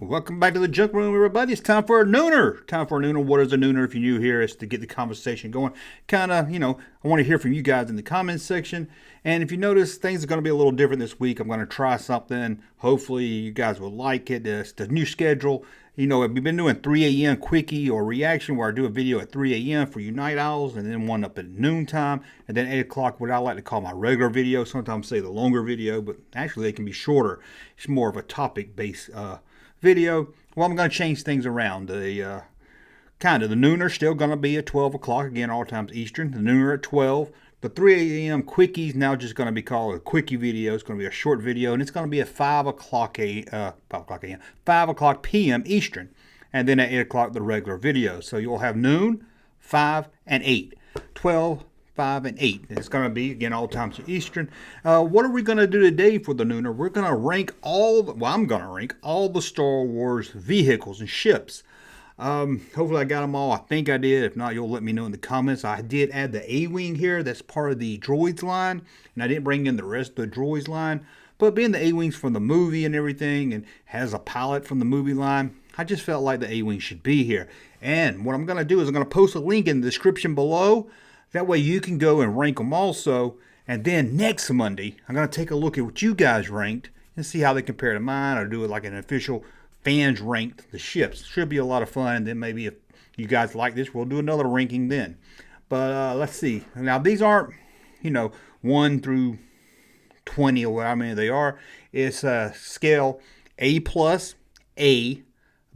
Welcome back to the Junk Room, everybody. It's time for a nooner. Time for a nooner. What is a nooner? If you're new here, it's to get the conversation going. Kind of, I want to hear from you guys in the comments section. And if you notice, things are going to be a little different this week. I'm going to try something. Hopefully, you guys will like it. It's the new schedule. We've been doing 3 a.m. quickie or reaction where I do a video at 3 a.m. for you night owls, and then one up at noontime, and then 8 o'clock, what I like to call my regular video. Sometimes say the longer video, but actually they can be shorter. It's more of a topic-based video. Well, I'm going to change things around. The nooner still going to be at 12 o'clock again, all times Eastern. The nooner at 12. The 3 a.m. quickies now just going to be called a quickie video. It's going to be a short video, and it's going to be at 5 o'clock p.m. Eastern, and then at 8 o'clock the regular video. So you'll have noon, 5, and 8. 12, 5, and 8. It's going to be, again, all times Eastern. What are we going to do today for the nooner? We're going to rank I'm going to rank all the Star Wars vehicles and ships. Hopefully I got them all. I think I did. If not, you'll let me know in the comments. I did add the A-Wing here. That's part of the droids line. And I didn't bring in the rest of the droids line. But being the A-Wings from the movie and everything, and has a pilot from the movie line, I just felt like the A-Wing should be here. And what I'm going to do is I'm going to post a link in the description below. That way you can go and rank them also. And then next Monday, I'm going to take a look at what you guys ranked and see how they compare to mine, or do it like an official fans ranked the ships. Should be a lot of fun. And then maybe if you guys like this, we'll do another ranking then. But let's see. Now these aren't, 1 through 20 or how many they are. It's scale A plus, A,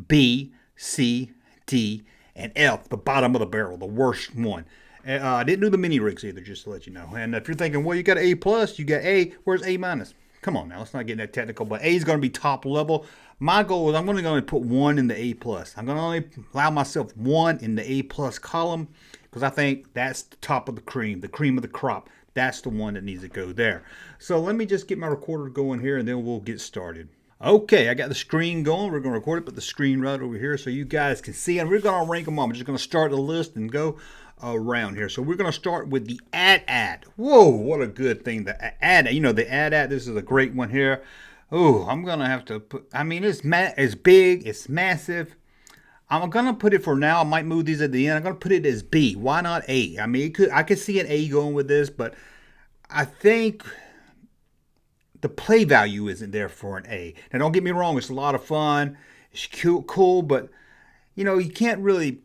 B, C, D, and F, the bottom of the barrel, the worst one. I didn't do the mini rigs either, just to let you know. And if you're thinking, well, you got A plus, you got A, where's A minus? Come on now, let's not get that technical, but A is going to be top level. My goal is I'm only going to put 1 in the A plus. I'm going to only allow myself 1 in the A plus column, because I think that's the top of the cream of the crop. That's the one that needs to go there. So let me just get my recorder going here, and then we'll get started. Okay, I got the screen going. We're going to record it, put the screen right over here so you guys can see. And we're going to rank them up. I'm just going to start the list and go around here. So we're going to start with the AT-AT. Whoa, what a good thing. The AT-AT, the AT-AT, this is a great one here. Oh, I'm going to have to put, it's big, it's massive. I'm going to put it for now. I might move these at the end. I'm going to put it as B. Why not A? I mean, I could see an A going with this, but I think the play value isn't there for an A. Now, don't get me wrong. It's a lot of fun. It's cool, but, you can't really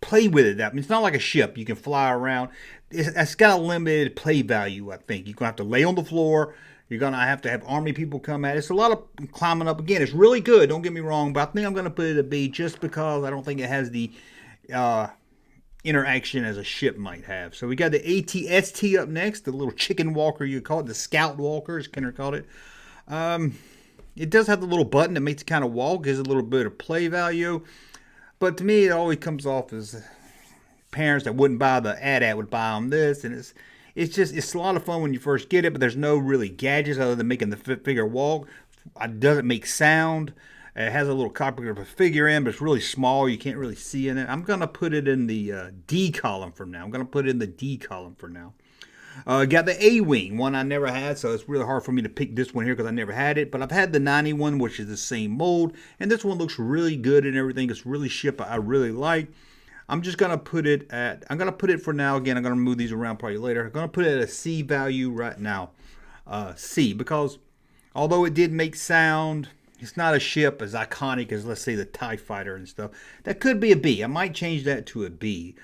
play with it. It's not like a ship. You can fly around. It's got a limited play value, I think. You're going to have to lay on the floor. You're going to have army people come at it. It's a lot of climbing up. Again, it's really good. Don't get me wrong, but I think I'm going to put it at B just because I don't think it has the interaction as a ship might have. So we got the AT-ST up next, the little chicken walker, you call it, the scout walker, as Kenner called it. It does have the little button that makes it kind of walk, gives it a little bit of play value. But to me, it always comes off as parents that wouldn't buy the AT-AT would buy on this, and it's a lot of fun when you first get it, but there's no really gadgets other than making the figure walk. It doesn't make sound. It has a little copy of a figure in, but it's really small. You can't really see in it. I'm going to put it in the D column for now. Got the A-Wing, one I never had, so it's really hard for me to pick this one here because I never had it. But I've had the 91, which is the same mold, and this one looks really good and everything. It's really ship I really like. I'm just going to put it for now. Again, I'm going to move these around probably later. I'm going to put it at a C value right now. C, because although it did make sound, it's not a ship as iconic as, let's say, the TIE Fighter and stuff. That could be a B. I might change that to a B.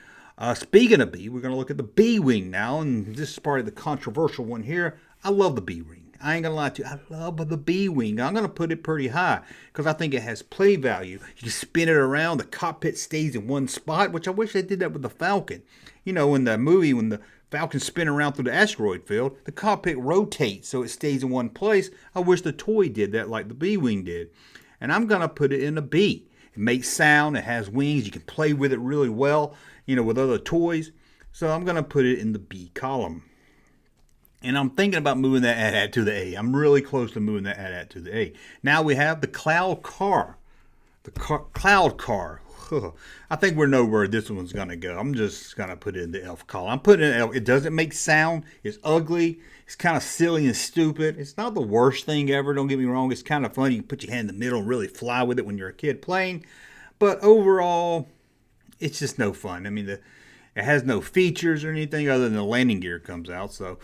Speaking of B, we're going to look at the B-Wing now, and this is probably the controversial one here. I love the B-Wing. I ain't going to lie to you. I love the B-Wing. I'm going to put it pretty high because I think it has play value. You can spin it around. The cockpit stays in one spot, which I wish they did that with the Falcon. In the movie, when the Falcon spin around through the asteroid field, the cockpit rotates so it stays in one place. I wish the toy did that like the B-Wing did. And I'm going to put it in a B. It makes sound. It has wings. You can play with it really well, with other toys. So I'm going to put it in the B column. And I'm thinking about moving that AT-AT to the A. I'm really close to moving that AT-AT to the A. Now we have the Cloud Car. The Cloud Car. I think we know where this one's going to go. I'm just going to put it in the F column. I'm putting it in F. It doesn't make sound. It's ugly. It's kind of silly and stupid. It's not the worst thing ever. Don't get me wrong. It's kind of funny. You can put your hand in the middle and really fly with it when you're a kid playing. But overall, it's just no fun. I mean, it has no features or anything other than the landing gear comes out. So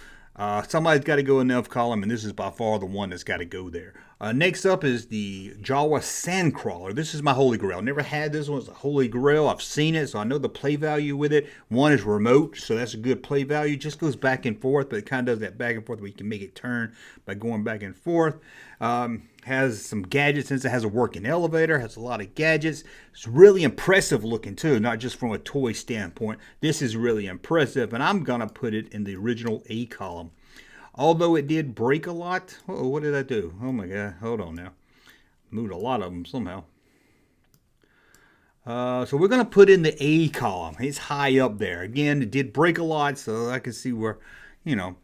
somebody's got to go in the F column, and this is by far the one that's got to go there. Next up is the Jawa Sandcrawler. This is my holy grail. I never had this one. It's a holy grail. I've seen it, so I know the play value with it. One is remote, so that's a good play value. It just goes back and forth, but it kind of does that back and forth where you can make it turn by going back and forth. Has some gadgets since it has a working elevator. Has a lot of gadgets. It's really impressive looking too, not just from a toy standpoint. This is really impressive, and I'm going to put it in the original A column. Although it did break a lot. Uh-oh, what did I do? Oh my God, hold on now. Moved a lot of them somehow. So we're going to put in the A column. It's high up there. Again, it did break a lot, so I can see where, you know.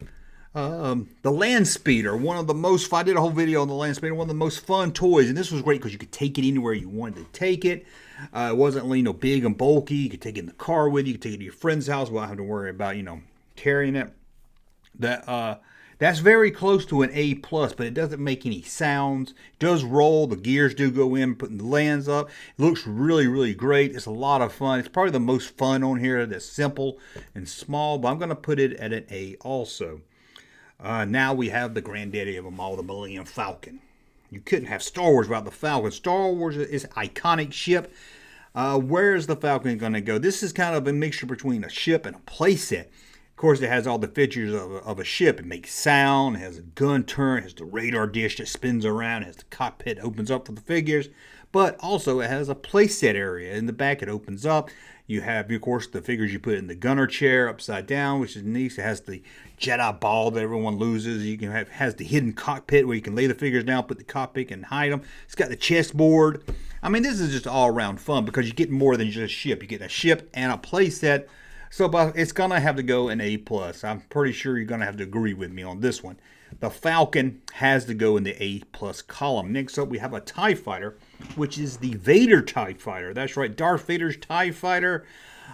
The Landspeeder, one of the most, I did a whole video on the Landspeeder, one of the most fun toys, and this was great because you could take it anywhere you wanted to take it. It wasn't, you know, big and bulky. You could take it in the car with you. You could take it to your friend's house without having to worry about, you know, carrying it. That's very close to an A+, but it doesn't make any sounds. It does roll. The gears do go in, putting the lands up. It looks really, really great. It's a lot of fun. It's probably the most fun on here that's simple and small, but I'm going to put it at an A also. Now we have the granddaddy of them all, the Millennium Falcon. You couldn't have Star Wars without the Falcon. Star Wars is an iconic ship. Where is the Falcon going to go? This is kind of a mixture between a ship and a playset. Of course, it has all the features of a ship. It makes sound, it has a gun turret, it has the radar dish that spins around, it has the cockpit that opens up for the figures, but also it has a playset area. In the back, it opens up. You have, of course, the figures you put in the gunner chair upside down, which is neat. It has the Jedi ball that everyone loses. You can have, has the hidden cockpit where you can lay the figures down, put the cockpit and hide them. It's got the chessboard. I mean, this is just all around fun because you get more than just a ship. You get a ship and a playset. So it's going to have to go in A+. I'm pretty sure you're going to have to agree with me on this one. The Falcon has to go in the A+ column. Next up, we have a TIE Fighter, which is the Vader Tie Fighter. That's right, Darth Vader's TIE Fighter.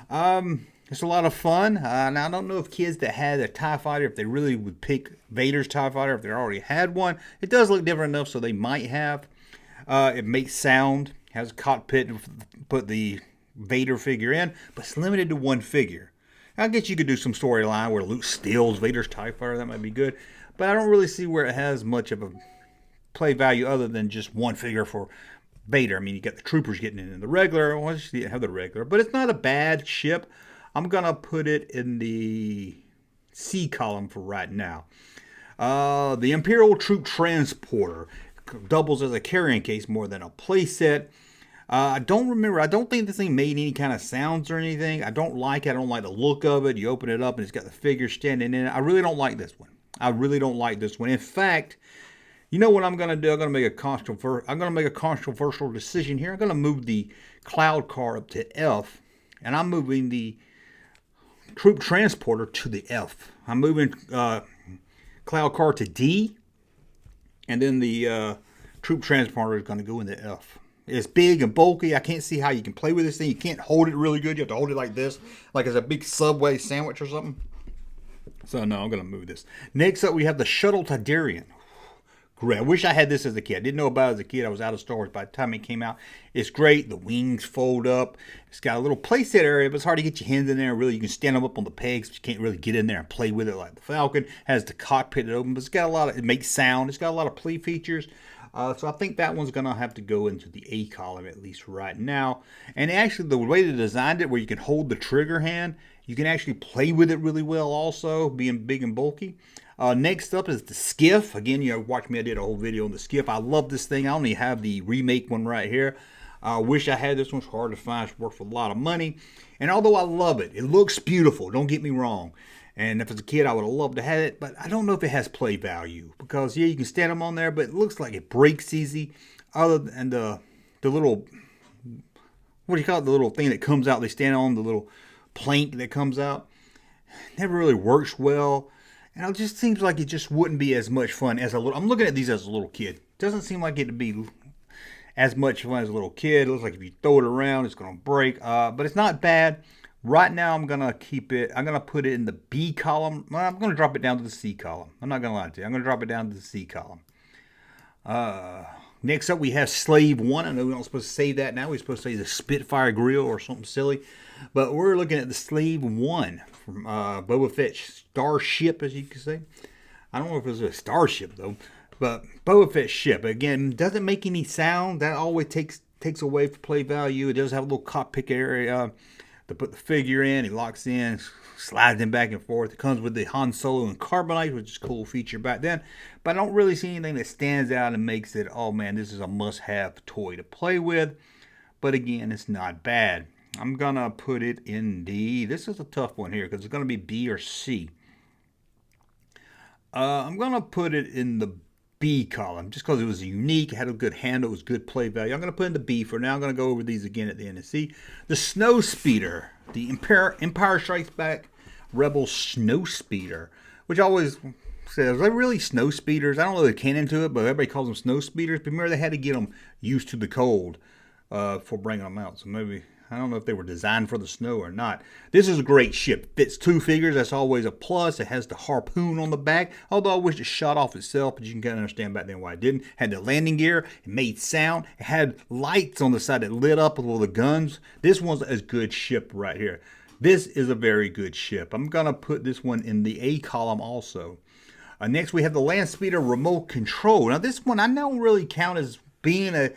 It's a lot of fun. Now, I don't know if kids that had a TIE Fighter, if they really would pick Vader's TIE Fighter, if they already had one. It does look different enough, so they might have. It makes sound, has a cockpit to put the Vader figure in, but it's limited to one figure. I guess you could do some storyline where Luke steals Vader's TIE Fighter. That might be good. But I don't really see where it has much of a play value other than just one figure for Vader. I mean, you got the troopers getting in the regular. Well, you have the regular. But it's not a bad ship. I'm going to put it in the C column for right now. The Imperial Troop Transporter doubles as a carrying case more than a playset. I don't think this thing made any kind of sounds or anything. I don't like it. I don't like the look of it. You open it up and it's got the figure standing in it. I really don't like this one. In fact, you know what I'm going to do? I'm going to make a controversial decision here. I'm going to move the Cloud Car up to F, and I'm moving the Troop Transporter to the F. I'm moving Cloud Car to D, and then the Troop Transporter is going to go in the F. It's big and bulky. I can't see how you can play with this thing. You can't hold it really good. You have to hold it like this, like it's a big Subway sandwich or something. So no, I'm going to move this. Next up, we have the Shuttle Tadarian. Great. I wish I had this as a kid. I didn't know about it as a kid. I was out of Star Wars by the time it came out. It's great. The wings fold up. It's got a little playset area, but it's hard to get your hands in there. Really, you can stand them up on the pegs, but you can't really get in there and play with it like the Falcon. It has the cockpit open, but it's got it makes sound. It's got a lot of play features. So I think that one's going to have to go into the A column, at least right now. And actually, the way they designed it, where you can hold the trigger hand, you can actually play with it really well also, being big and bulky. Next up is the Skiff. Again, you know, watch me, I did a whole video on the Skiff. I love this thing. I only have the remake one right here. I wish I had this one. It's hard to find. It's worth a lot of money. And although I love it, it looks beautiful. Don't get me wrong. And if it's a kid, I would have loved to have it. But I don't know if it has play value. Because, yeah, you can stand them on there, but it looks like it breaks easy. Other than the little, what do you call it? The little thing that comes out. They stand on the little plank that comes out. Never really works well. And it just seems like it just wouldn't be as much fun as a little. I'm looking at these as a little kid. Doesn't seem like it'd be as much fun as a little kid. It looks like if you throw it around, it's going to break. But it's not bad. Right now, I'm going to keep it. I'm going to put it in the B column. Well, I'm going to drop it down to the C column. I'm not going to lie to you. I'm going to drop it down to the C column. Next up, we have Slave 1. I know we're not supposed to say that now. We're supposed to say the Spitfire Grill or something silly. But we're looking at the Slave 1 from Boba Fett's starship, as you can say. I don't know if it was a starship, though. But Boba Fett's ship, again, doesn't make any sound. That always takes away from play value. It does have a little cockpit area to put the figure in. He locks in, slides him back and forth. It comes with the Han Solo and Carbonite, which is a cool feature back then. But I don't really see anything that stands out and makes it, oh man, this is a must-have toy to play with. But again, it's not bad. I'm going to put it in D. This is a tough one here because it's going to be B or C. I'm going to put it in the B column just because it was unique, it had a good handle, it was good play value. I'm going to put in the B for now. I'm going to go over these again at the end and see. The Snow Speeder, the Empire Strikes Back Rebel Snow Speeder, which always says, are they really snow speeders? I don't know the canon to it, but everybody calls them snow speeders. But remember, they had to get them used to the cold before bringing them out. So maybe, I don't know if they were designed for the snow or not. This is a great ship. Fits 2 figures. That's always a plus. It has the harpoon on the back. Although I wish it shot off itself, but you can kind of understand back then why it didn't. Had the landing gear. It made sound. It had lights on the side that lit up with all the guns. This one's a good ship right here. This is a very good ship. I'm going to put this one in the A column also. Next, we have the Landspeeder remote control. Now, this one I don't really count as being a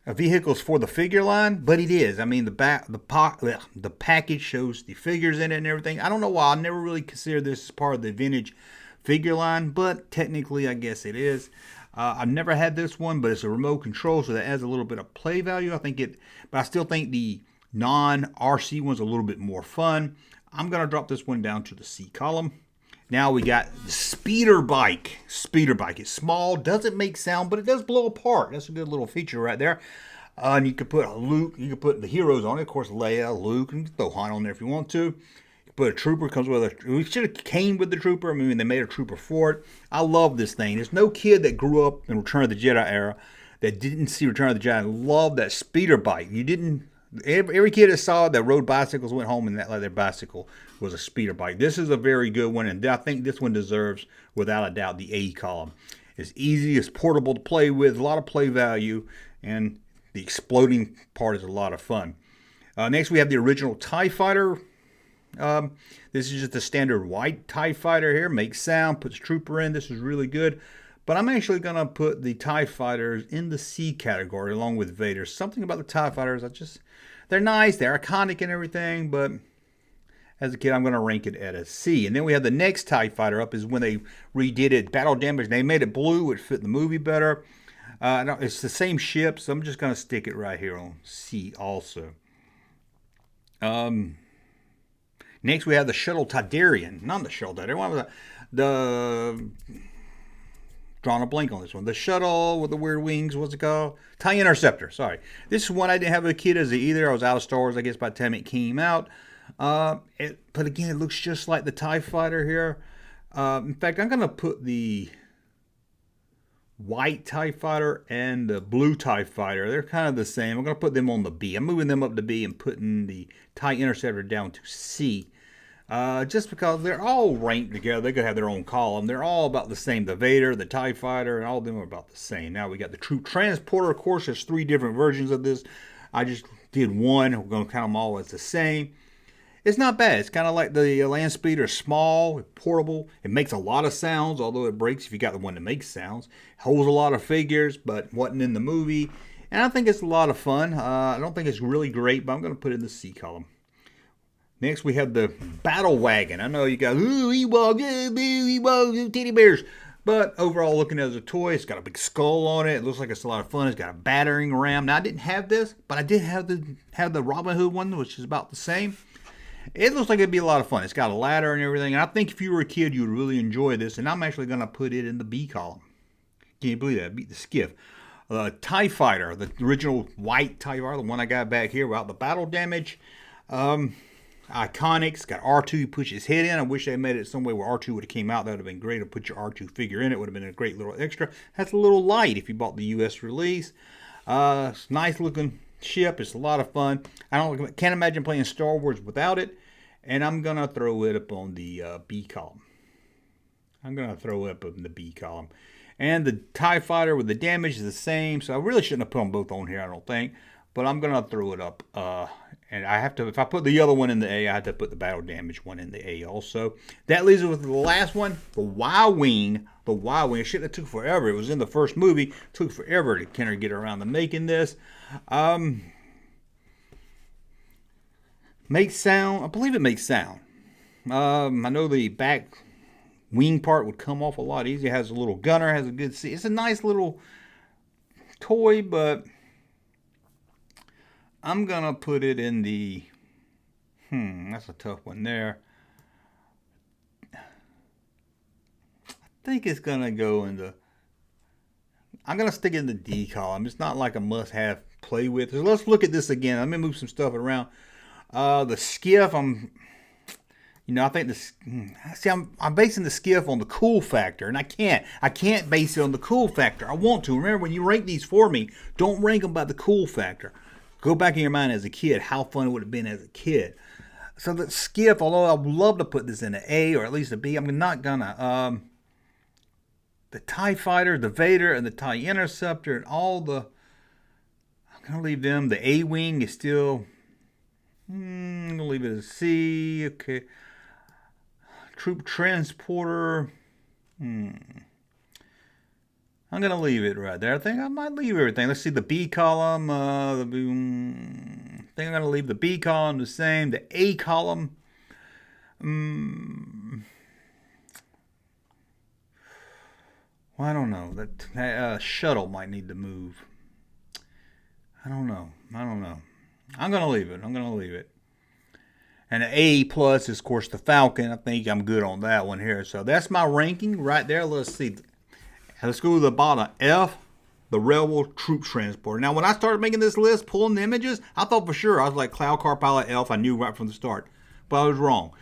vehicles for the figure line, but it is. I mean, the package shows the figures in it and everything. I don't know why I never really considered this as part of the vintage figure line, but technically I guess it is. I've never had this one, but it's a remote control, so that adds a little bit of play value. But I still think the non-RC one's a little bit more fun. I'm going to drop this one down to the C column. Now we got the Speeder Bike. Speeder Bike. It's small, doesn't make sound, but it does blow apart. That's a good little feature right there. And you could put Luke, you could put the heroes on it. Of course, Leia, Luke, and you can throw Han on there if you want to. You could put a trooper, comes with a, we should have came with the trooper. I mean, they made a trooper for it. I love this thing. There's no kid that grew up in Return of the Jedi era that didn't see Return of the Jedi and loved that Speeder Bike. You didn't. Every kid that saw it that rode bicycles went home and that like their bicycle was a speeder bike. This is a very good one, and I think this one deserves, without a doubt, the A column. It's easy, it's portable to play with, a lot of play value, and the exploding part is a lot of fun. Next, we have the original TIE Fighter. This is just the standard white TIE Fighter here. Makes sound, puts trooper in. This is really good. But I'm actually going to put the TIE Fighters in the C category along with Vader. Something about the TIE Fighters, they're nice, they're iconic and everything, but as a kid, I'm going to rank it at a C. And then we have the next TIE Fighter up is when they redid it, Battle Damage. They made it blue, which fit the movie better. No, it's the same ship, so I'm just going to stick it right here on C also. Next, we have the Shuttle Tadarian. Not the Shuttle Tadarian. What was the drawing a blank on this one. The shuttle with the weird wings, what's it called? TIE Interceptor, sorry. This is one I didn't have a kid as either. I was out of Star Wars, I guess, by the time it came out. But again, it looks just like the TIE Fighter here. In fact, I'm going to put the white TIE Fighter and the blue TIE Fighter. They're kind of the same. I'm going to put them on the B. I'm moving them up to B and putting the TIE Interceptor down to C. Just because they're all ranked together. They could have their own column. They're all about the same. The Vader, the TIE Fighter, and all of them are about the same. Now we got the Troop Transporter. Of course, there's 3 different versions of this. I just did one. We're going to count them all as the same. It's not bad. It's kind of like the Landspeeder. Small, portable. It makes a lot of sounds, although it breaks if you got the one that makes sounds. Holds a lot of figures, but wasn't in the movie. And I think it's a lot of fun. I don't think it's really great, but I'm going to put it in the C column. Next, we have the Battle Wagon. I know you guys, ooh, Ewok, teddy bears. But overall, looking at it as a toy, it's got a big skull on it. It looks like it's a lot of fun. It's got a battering ram. Now, I didn't have this, but I did have the Robin Hood one, which is about the same. It looks like it'd be a lot of fun. It's got a ladder and everything. And I think if you were a kid, you would really enjoy this. And I'm actually going to put it in the B column. Can you believe that? I beat the Skiff. TIE Fighter, the original white TIE Fighter, the one I got back here without the battle damage. iconic. It's got R2. You push his head in. I wish they made it some way where R2 would have came out. That would have been great. To put your R2 figure in. It would have been a great little extra. That's a little light if you bought the U.S. release. It's a nice looking ship. It's a lot of fun. Can't imagine playing Star Wars without it. And I'm gonna throw it up on the B column. I'm gonna throw it up in the B column. And the TIE Fighter with the damage is the same, so I really shouldn't have put them both on here, I don't think. But I'm gonna throw it up. And I have to, if I put the other one in the A, I have to put the battle damage one in the A also. That leaves us with the last one, the Y-Wing. The Y-Wing. It shouldn't have took forever. It was in the first movie. It took forever to kind of get around to making this. Makes sound. I believe it makes sound. I know the back wing part would come off a lot easier. It has a little gunner. Has a good seat. It's a nice little toy, but I'm gonna put it in the. That's a tough one there. I think it's gonna go in the. I'm gonna stick it in the D column. It's not like a must-have play with. So let's look at this again. Let me move some stuff around. The Skiff. I think this. See, I'm basing the Skiff on the cool factor, and I can't base it on the cool factor. I want to. Remember, when you rank these for me, don't rank them by the cool factor. Go back in your mind as a kid, how fun it would have been as a kid. So the Skiff, although I would love to put this in an A or at least a B, I'm not gonna. The TIE Fighter, the Vader, and the TIE Interceptor, and all the. I'm gonna leave them. The A-Wing is still. I'm gonna leave it as C. Okay. Troop Transporter. I'm going to leave it right there. I think I might leave everything. Let's see the B column. I think I'm going to leave the B column the same. The A column. Well, I don't know. That shuttle might need to move. I don't know. I'm going to leave it. And an A plus is, of course, the Falcon. I think I'm good on that one here. So that's my ranking right there. Let's see. Let's go to the bottom. F, the Railroad Troop Transporter. Now, when I started making this list, pulling the images, I thought for sure I was like Cloud Car Pilot Elf. I knew right from the start. But I was wrong.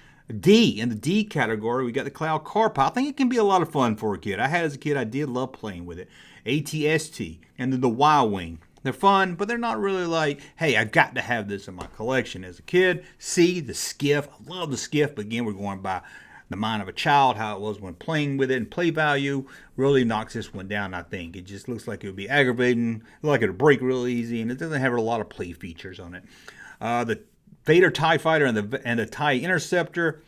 D, in the D category, we got the Cloud Car Pilot. I think it can be a lot of fun for a kid. I had it as a kid. I did love playing with it. ATST. And then the Y-Wing. They're fun, but they're not really like, hey, I got to have this in my collection as a kid. C, the Skiff. I love the Skiff, but again, we're going by the mind of a child, how it was when playing with it, and play value really knocks this one down, I think. It just looks like it would be aggravating, like it would break real easy, and it doesn't have a lot of play features on it. The Vader TIE Fighter and the TIE Interceptor,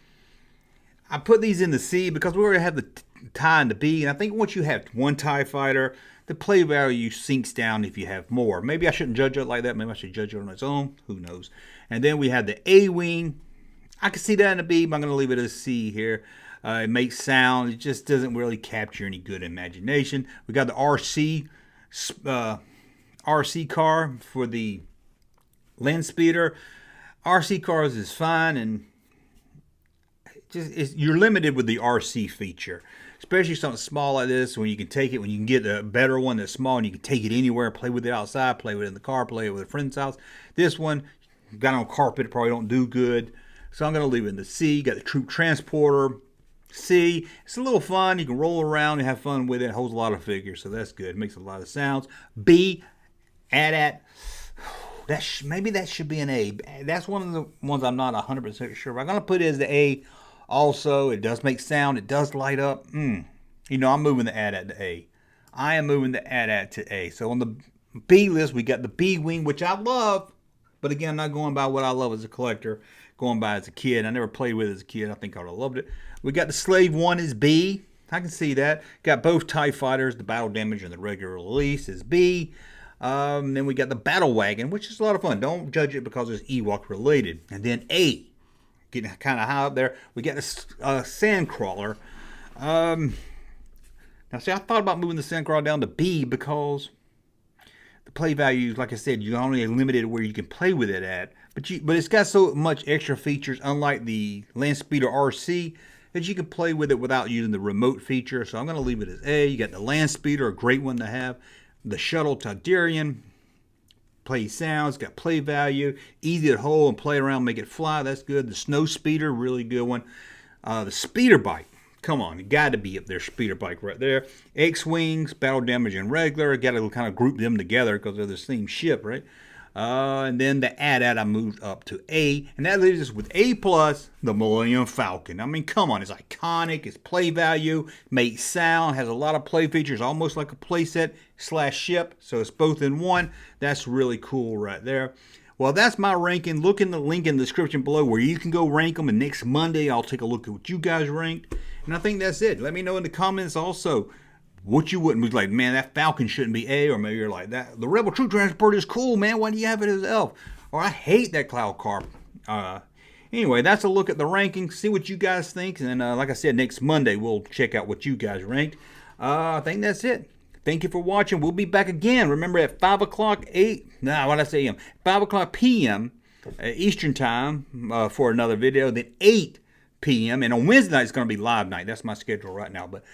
I put these in the C because we already have the TIE and the B, and I think once you have one TIE Fighter, the play value sinks down if you have more. Maybe I shouldn't judge it like that. Maybe I should judge it on its own. Who knows? And then we have the A-Wing. I can see that in a B, but I'm going to leave it as a C here. It makes sound. It just doesn't really capture any good imagination. We got the RC car for the Landspeeder. RC cars is fine, and you're limited with the RC feature. Especially something small like this, when you can take it, when you can get a better one that's small and you can take it anywhere, play with it outside, play with it in the car, play it with a friend's house. This one, got on carpet, probably don't do good. So I'm going to leave it in the C. Got the Troop Transporter. C. It's a little fun. You can roll around and have fun with it. It holds a lot of figures, so that's good. It makes a lot of sounds. B. AT-AT. Maybe that should be an A. That's one of the ones I'm not 100% sure. But I'm going to put it as the A. Also, it does make sound. It does light up. I'm moving the AT-AT to A. I am moving the AT-AT to A. So on the B list, we got the B-Wing, which I love. But again, I'm not going by what I love as a collector. Going by as a kid. I never played with it as a kid. I think I would have loved it. We got the Slave 1 is B. I can see that. Got both TIE Fighters. The battle damage and the regular release is B. Then we got the Battle Wagon, which is a lot of fun. Don't judge it because it's Ewok related. And then A. Getting kind of high up there. We got a Sandcrawler. Now, see, I thought about moving the Sandcrawler down to B because the play value, like I said, you're only limited where you can play with it at. But it's got so much extra features, unlike the Landspeeder RC, that you can play with it without using the remote feature. So I'm going to leave it as A. You got the Landspeeder, a great one to have. The Shuttle Tadarian. play sound. It's got play value. Easy to hold and play around, make it fly. That's good. The Snow Speeder, really good one. The Speeder Bike. Come on, you got to be up there. Speeder Bike right there. X-Wings, Battle Damage, and Regular. Got to kind of group them together because they're the same ship, right? And then the AT-AT I moved up to A. And that leaves us with A+, the Millennium Falcon. I mean, come on. It's iconic. It's play value. Makes sound. Has a lot of play features. Almost like a playset / ship. So it's both in one. That's really cool right there. Well, that's my ranking. Look in the link in the description below where you can go rank them. And next Monday, I'll take a look at what you guys ranked. And I think that's it. Let me know in the comments also what you wouldn't be like, man, that Falcon shouldn't be A, or maybe you're like, that the Rebel Troop Transporter is cool, man. Why do you have it as F? Or I hate that Cloud Car. Anyway, that's a look at the rankings. See what you guys think. And like I said, next Monday, we'll check out what you guys ranked. I think that's it. Thank you for watching. We'll be back again. Remember at 5 o'clock, 5 o'clock p.m. Eastern time for another video. Then 8 p.m. And on Wednesday night, it's going to be live night. That's my schedule right now. But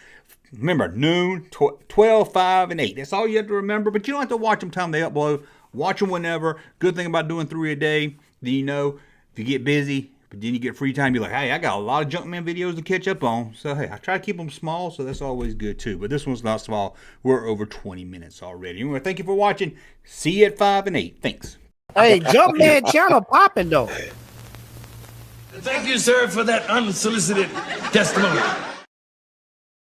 remember, noon, 12, 5, and 8. That's all you have to remember. But you don't have to watch them time they upload. Watch them whenever. Good thing about doing 3 a day, then you know, if you get busy, but then you get free time, you're like, hey, I got a lot of Junkman videos to catch up on. So, hey, I try to keep them small, so that's always good, too. But this one's not small. We're over 20 minutes already. Anyway, thank you for watching. See you at 5 and 8. Thanks. Hey, Junkman channel popping, though. Thank you, sir, for that unsolicited testimony.